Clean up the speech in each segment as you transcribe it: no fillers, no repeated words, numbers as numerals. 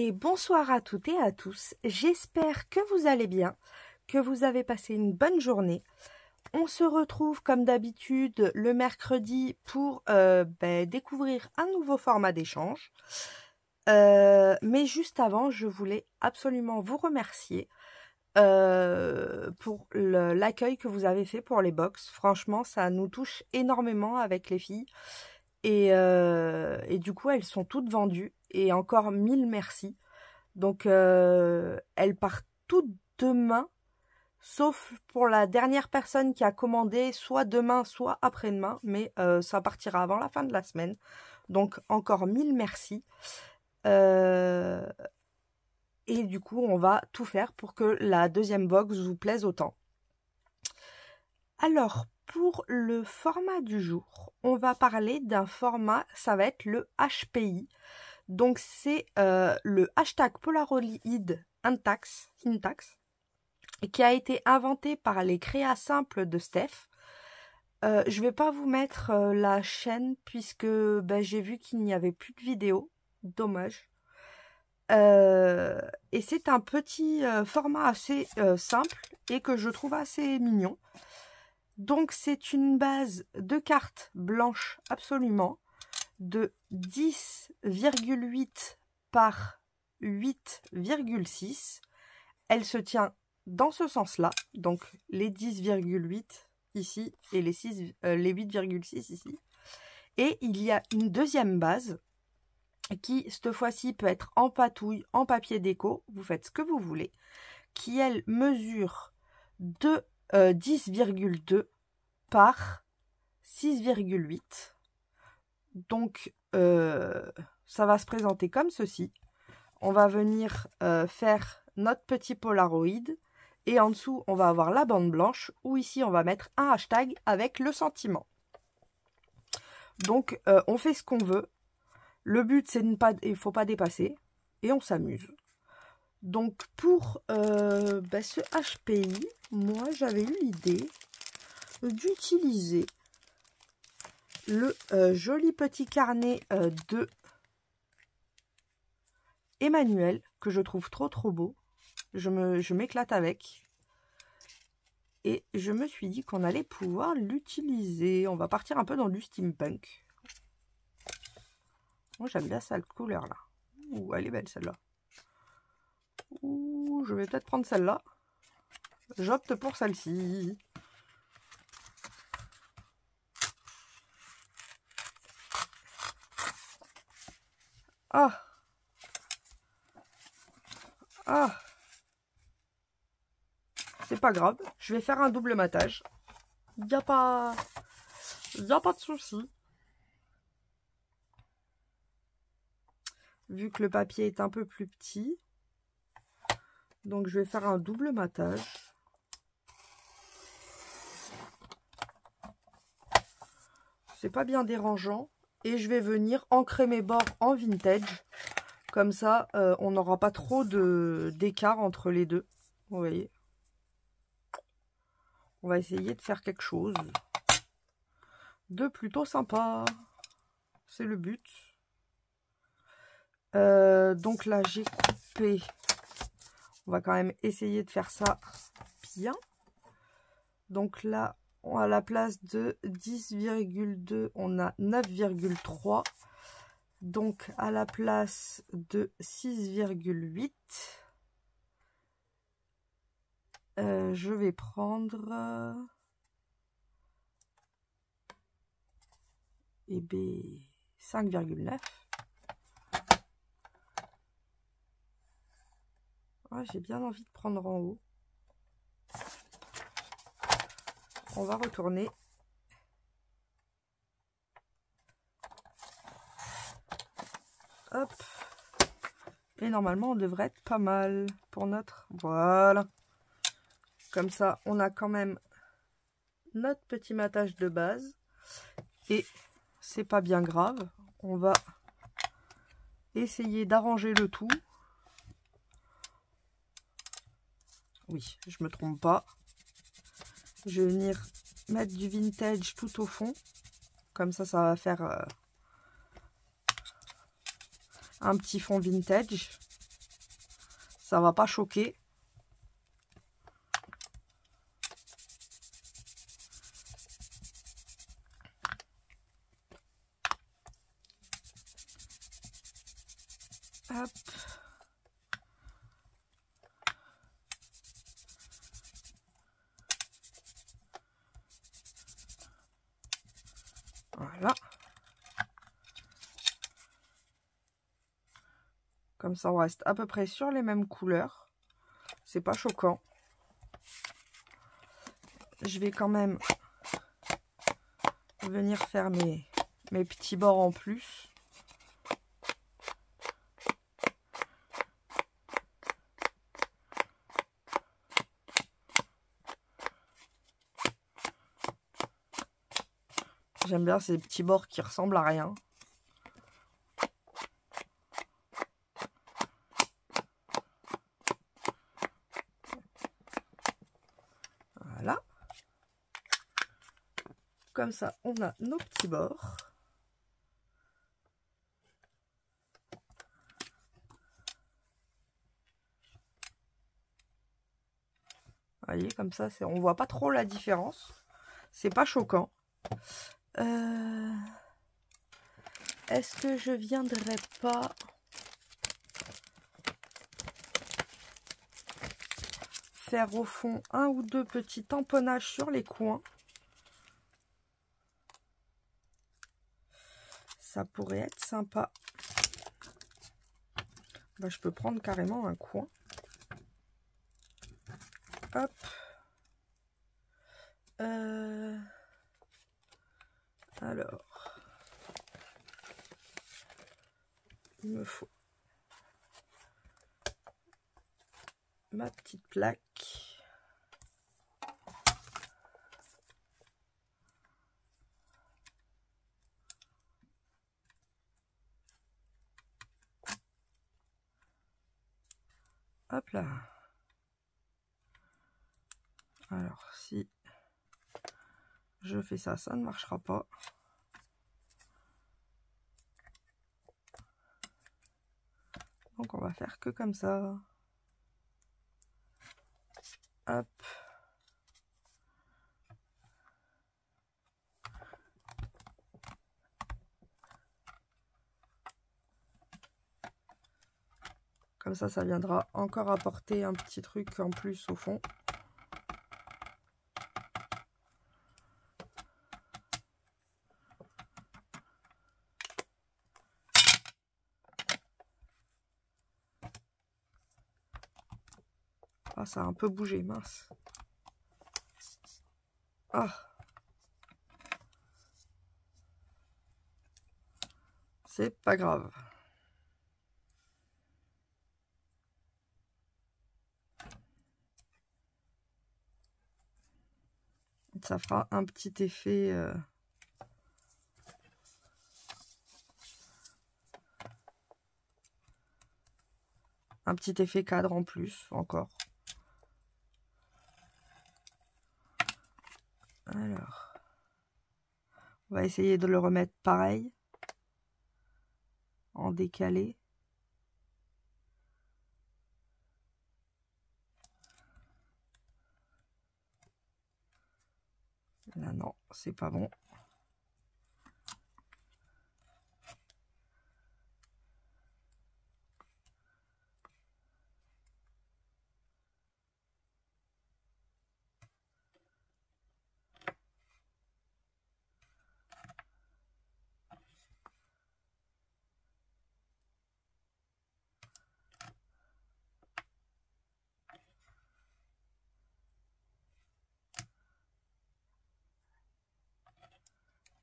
Et bonsoir à toutes et à tous, j'espère que vous allez bien, que vous avez passé une bonne journée. On se retrouve comme d'habitude le mercredi pour découvrir un nouveau format d'échange. Mais juste avant, je voulais absolument vous remercier pour l'accueil que vous avez fait pour les box. Franchement, ça nous touche énormément avec les filles. Et du coup, elles sont toutes vendues. Et encore 1000 merci. Donc, elles partent toutes demain. Sauf pour la dernière personne qui a commandé, soit demain, soit après-demain. Mais ça partira avant la fin de la semaine. Donc, encore 1000 merci. Et du coup, on va tout faire pour que la deuxième box vous plaise autant. Alors, pour le format du jour, on va parler d'un format, ça va être le HPI. Donc, c'est le hashtag Polaroid Intax, qui a été inventé par les créas simples de Steph. Je vais pas vous mettre la chaîne puisque j'ai vu qu'il n'y avait plus de vidéo. Dommage. Et c'est un petit format assez simple et que je trouve assez mignon. Donc c'est une base de cartes blanches absolument de 10,8 par 8,6. Elle se tient dans ce sens-là, donc les 10,8 ici et les 8,6 ici. Et il y a une deuxième base qui, cette fois-ci, peut être en patouille, en papier déco, vous faites ce que vous voulez, qui, elle, mesure 10,2 par 6,8. Donc, ça va se présenter comme ceci. On va venir faire notre petit Polaroid. Et en dessous, on va avoir la bande blanche, où ici, on va mettre un hashtag avec le sentiment. Donc, on fait ce qu'on veut. Le but, c'est de ne pas, il faut pas dépasser. Et on s'amuse. Donc, pour ce HPI, moi, j'avais eu l'idée d'utiliser le joli petit carnet de Emmanuel, que je trouve trop beau. Je m'éclate avec. Et je me suis dit qu'on allait pouvoir l'utiliser. On va partir un peu dans du steampunk. Moi, j'aime bien cette couleur-là. Ouh, elle est belle, celle-là. Ouh, je vais peut-être prendre celle-là. J'opte pour celle-ci. Ah! Ah! C'est pas grave, je vais faire un double matage. Il n'y a pas de souci. Vu que le papier est un peu plus petit. Donc je vais faire un double matage. C'est pas bien dérangeant. Et je vais venir ancrer mes bords en vintage. Comme ça, on n'aura pas trop d'écart entre les deux. Vous voyez. On va essayer de faire quelque chose de plutôt sympa. C'est le but. Donc là, j'ai coupé. On va quand même essayer de faire ça bien. Donc là, à la place de 10,2, on a 9,3. Donc à la place de 6,8, je vais prendre 5,9. Ouais, j'ai bien envie de prendre en haut. On va retourner. Hop. Et normalement, on devrait être pas mal pour notre... Voilà. Comme ça, on a quand même notre petit matage de base. Et c'est pas bien grave. On va essayer d'arranger le tout. Oui, je me trompe pas. Je vais venir mettre du vintage tout au fond. Comme ça, ça va faire un petit fond vintage. Ça va pas choquer. Hop. Voilà. Comme ça, on reste à peu près sur les mêmes couleurs. C'est pas choquant. Je vais quand même venir faire mes petits bords en plus. J'aime bien ces petits bords qui ressemblent à rien. Voilà. Comme ça, on a nos petits bords. Vous voyez, comme ça, on voit pas trop la différence. C'est pas choquant. Est-ce que je viendrai pas faire au fond un ou deux petits tamponnages sur les coins? Ça pourrait être sympa. Bah, je peux prendre carrément un coin. Hop. Alors, il me faut ma petite plaque. Hop là. Alors, si je fais ça, ça ne marchera pas. Donc, on va faire que comme ça. Hop. Comme ça viendra encore apporter un petit truc en plus au fond. Ah, ça a un peu bougé, mince. Ah. C'est pas grave. Ça fera un petit effet... un petit effet cadre en plus, encore. Alors, on va essayer de le remettre pareil, en décalé. Là, non, c'est pas bon.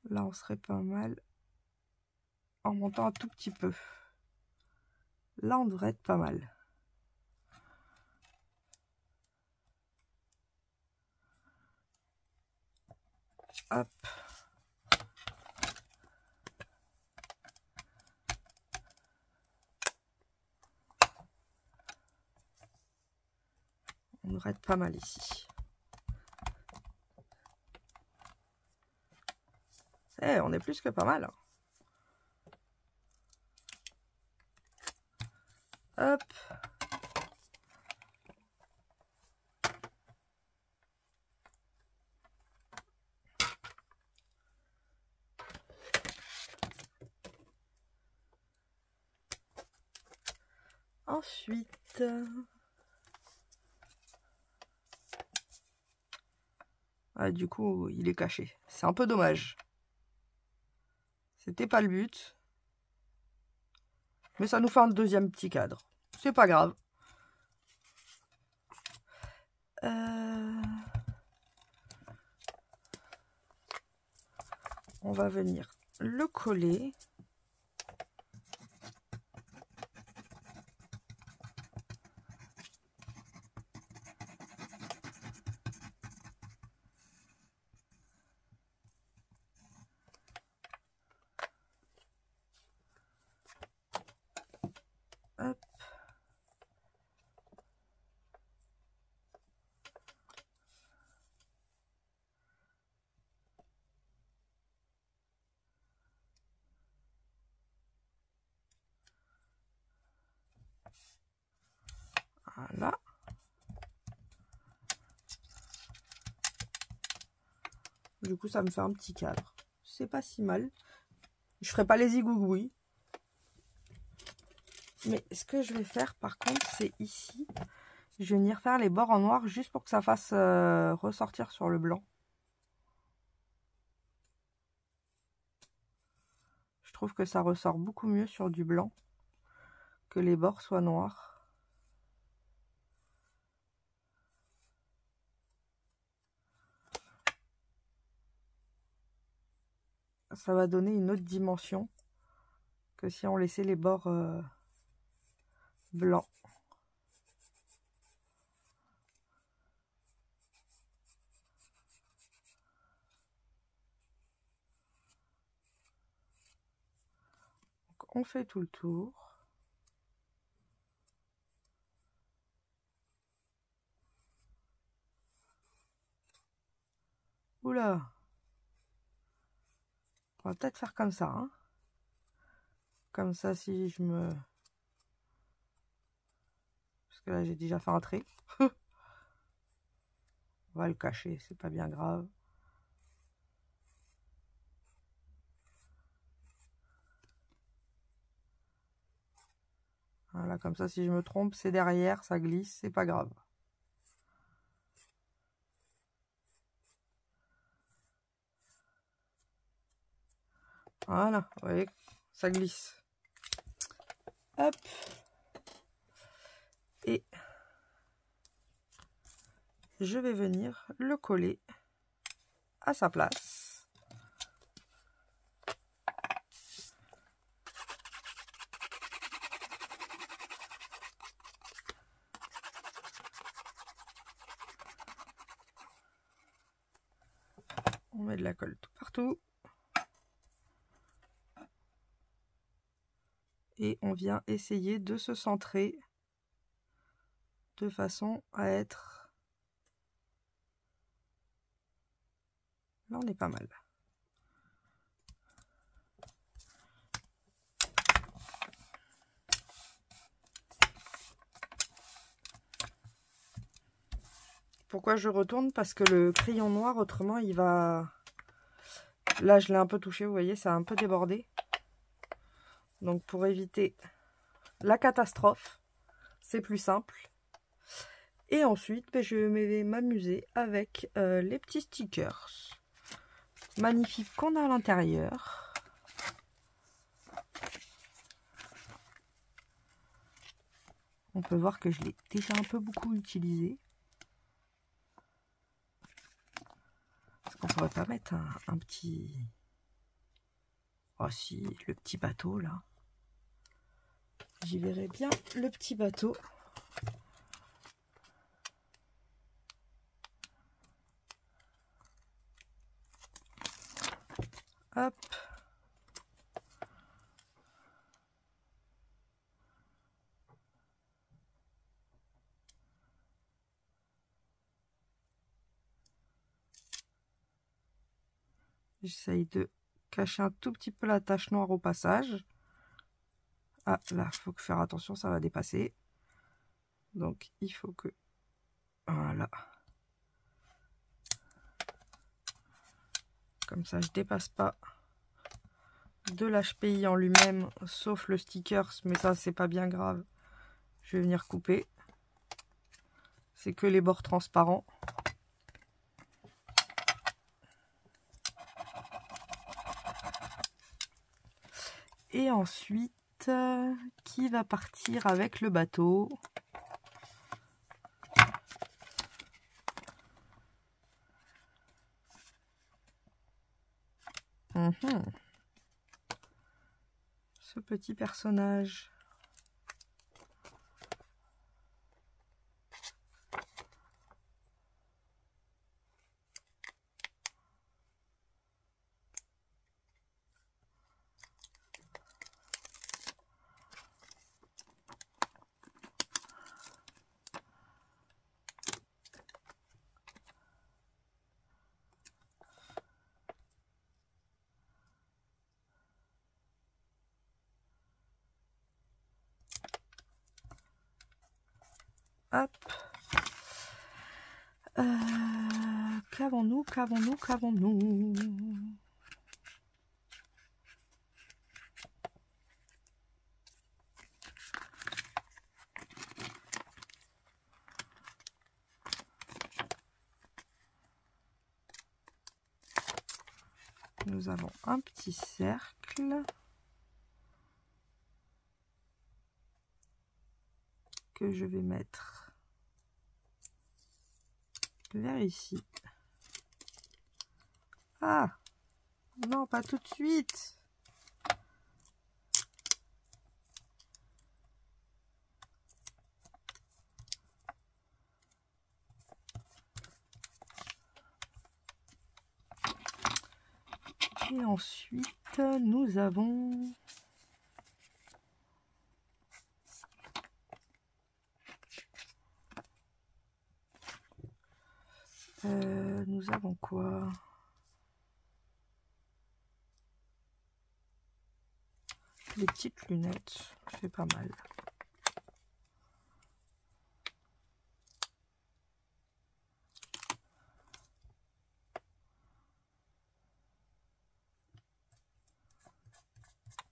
Là, on serait pas mal en montant un tout petit peu. Là, on devrait être pas mal. Hop. On devrait être pas mal ici. Eh, on est plus que pas mal. Hop. Ensuite, ah, du coup, il est caché. C'est un peu dommage. C'était pas le but. Mais ça nous fait un deuxième petit cadre. C'est pas grave. On va venir le coller. Hop. Voilà. Du coup, ça me fait un petit cadre. C'est pas si mal. Je ferai pas les zigougouis. Mais ce que je vais faire, par contre, c'est ici. Je vais venir faire les bords en noir juste pour que ça fasse ressortir sur le blanc. Je trouve que ça ressort beaucoup mieux sur du blanc que les bords soient noirs. Ça va donner une autre dimension que si on laissait les bords blancs. Donc, on fait tout le tour. Oula! On va peut-être faire comme ça, hein. Comme ça, si je me... Parce que là, j'ai déjà fait un trait. On va le cacher, c'est pas bien grave. Voilà, comme ça, si je me trompe, c'est derrière, ça glisse, c'est pas grave. Voilà, vous voyez, ça glisse. Hop. Et je vais venir le coller à sa place. On met de la colle tout partout. Et on vient essayer de se centrer de façon à être... Là, on est pas mal. Pourquoi je retourne? Parce que le crayon noir, autrement, il va... Là, je l'ai un peu touché, vous voyez, ça a un peu débordé. Donc, pour éviter la catastrophe, c'est plus simple. Et ensuite, je vais m'amuser avec les petits stickers magnifiques qu'on a à l'intérieur. On peut voir que je l'ai déjà un peu beaucoup utilisé. Est-ce qu'on pourrait pas mettre un petit... Oh si, le petit bateau là. J'y verrai bien le petit bateau. Hop. J'essaye de cacher un tout petit peu la tache noire au passage. Ah, là, il faut faire attention, ça va dépasser. Donc, il faut que... Voilà. Comme ça, je dépasse pas de l'HPI en lui-même, sauf le stickers, mais ça, c'est pas bien grave. Je vais venir couper. C'est que les bords transparents. Et ensuite, qui va partir avec le bateau? Ce petit personnage. Hop. Qu'avons-nous, qu'avons-nous, qu'avons-nous? Nous avons un petit cercle que je vais mettre vers ici. Ah, non, pas tout de suite. Et ensuite, nous avons quoi? Des petites lunettes, c'est pas mal.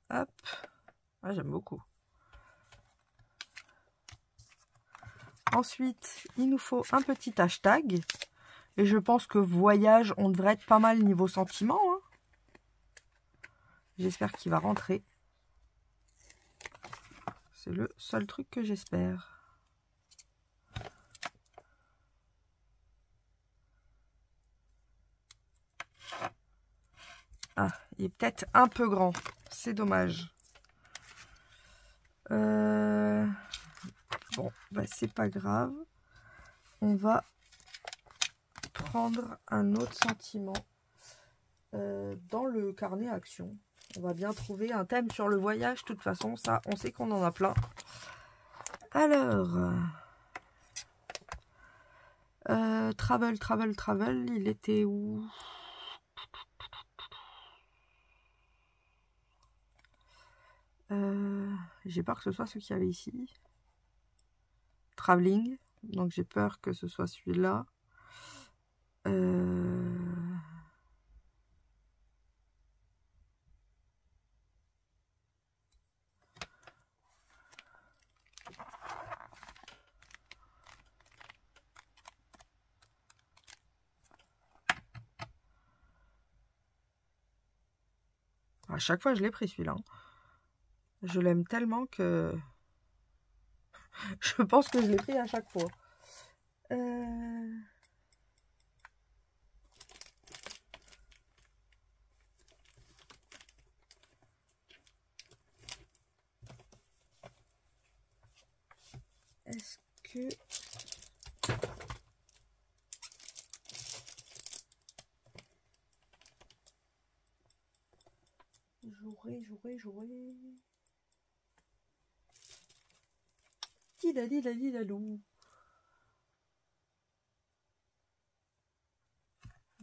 Hop, ah, j'aime beaucoup. Ensuite, il nous faut un petit hashtag. Et je pense que voyage, on devrait être pas mal niveau sentiment. Hein. J'espère qu'il va rentrer. C'est le seul truc que j'espère. Ah, il est peut-être un peu grand. C'est dommage. Bon, bah, c'est pas grave. On va prendre un autre sentiment dans le carnet action. On va bien trouver un thème sur le voyage. De toute façon, ça, on sait qu'on en a plein. Alors, travel, il était où? J'ai peur que ce soit ce qu'il y avait ici. Traveling, donc j'ai peur que ce soit celui-là. À chaque fois, je l'ai pris celui-là. Je l'aime tellement que je pense que je l'ai pris à chaque fois. Est-ce que... J'aurais... Didalou.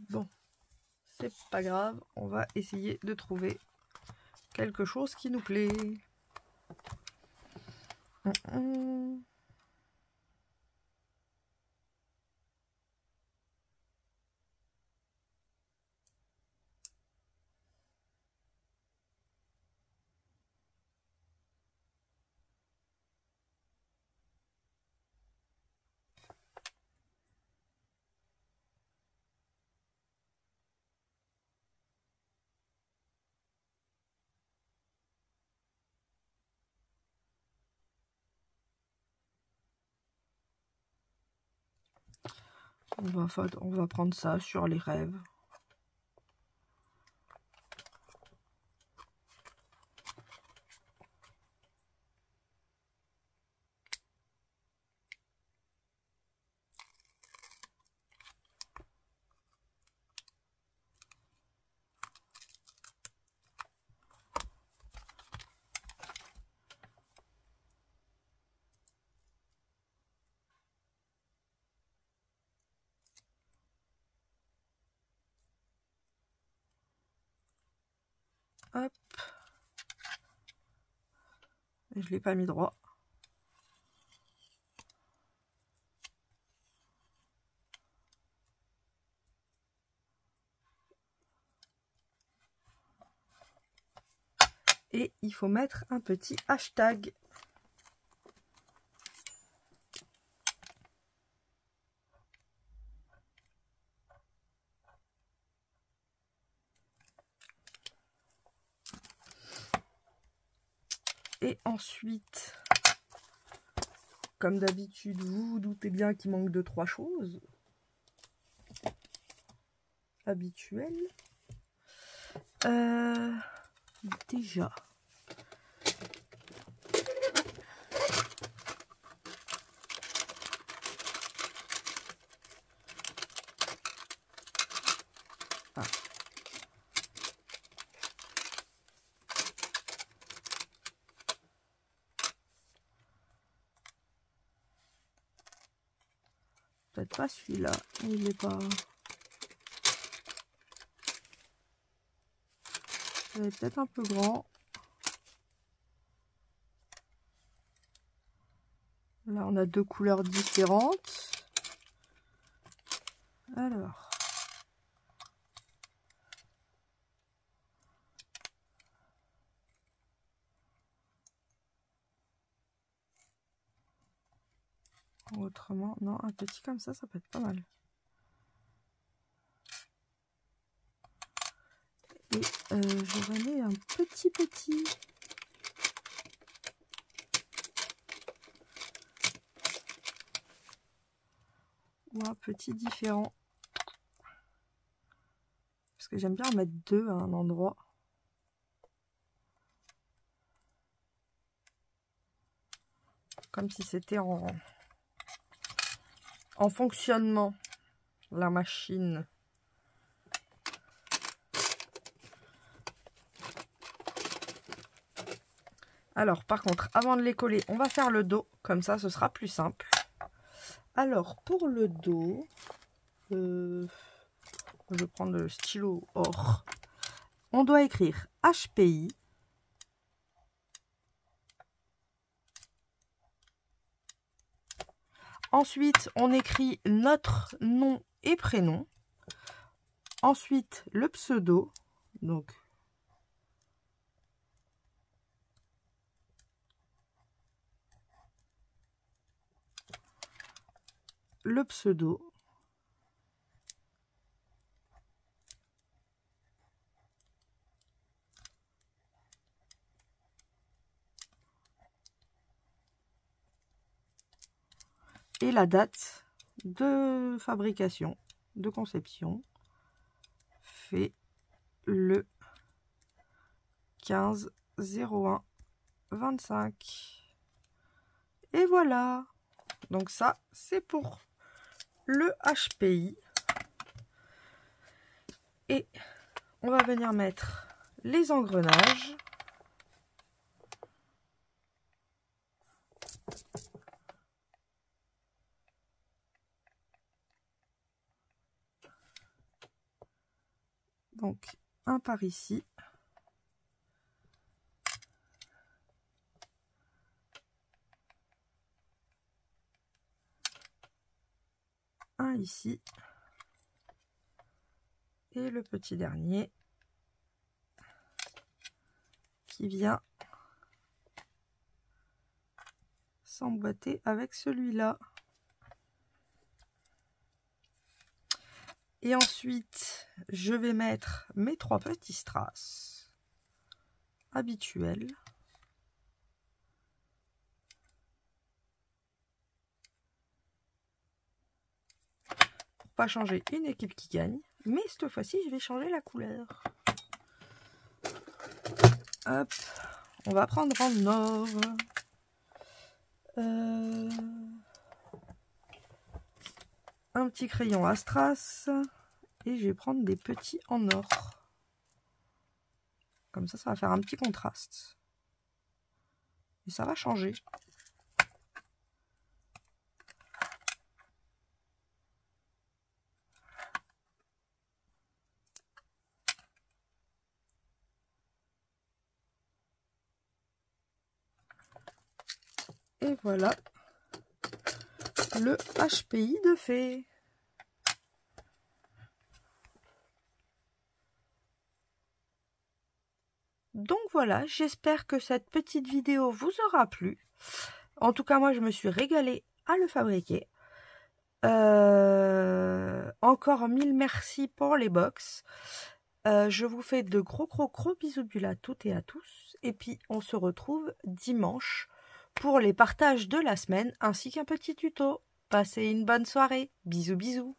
Bon, c'est pas grave, on va essayer de trouver quelque chose qui nous plaît. On va prendre ça sur les rêves. Hop. Je ne l'ai pas mis droit. Et il faut mettre un petit hashtag. Et ensuite, comme d'habitude, vous vous doutez bien qu'il manque 2-3 choses habituelles. Déjà. Ah. Peut-être pas celui-là, il n'est pas... Il est peut-être un peu grand. Là, on a 2 couleurs différentes. Alors. Autrement, non, un petit comme ça peut être pas mal. Et j'aurais mis un petit. Ou un petit différent. Parce que j'aime bien en mettre 2 à un endroit. Comme si c'était en fonctionnement, la machine. Alors, par contre, avant de les coller, on va faire le dos. Comme ça, ce sera plus simple. Alors, pour le dos, je vais prendre le stylo or. On doit écrire HPI. Ensuite, on écrit notre nom et prénom. Ensuite, le pseudo. Donc, le pseudo. Et la date de fabrication, de conception, fait le 15/01/25. Et voilà. Donc ça, c'est pour le HPI. Et on va venir mettre les engrenages. Donc, un par ici. Un ici. Et le petit dernier qui vient s'emboîter avec celui-là. Et ensuite, je vais mettre mes 3 petits strass habituels. Pour pas changer une équipe qui gagne, mais cette fois-ci, je vais changer la couleur. Hop, on va prendre en or. Un petit crayon à strass et je vais prendre des petits en or. Comme ça va faire un petit contraste. Et ça va changer. Et voilà le HPI de fée. Donc voilà, j'espère que cette petite vidéo vous aura plu. En tout cas, moi, je me suis régalée à le fabriquer. Encore 1000 merci pour les box. Je vous fais de gros bisous bulles à toutes et à tous. Et puis, on se retrouve dimanche pour les partages de la semaine ainsi qu'un petit tuto. Passez une bonne soirée. Bisous.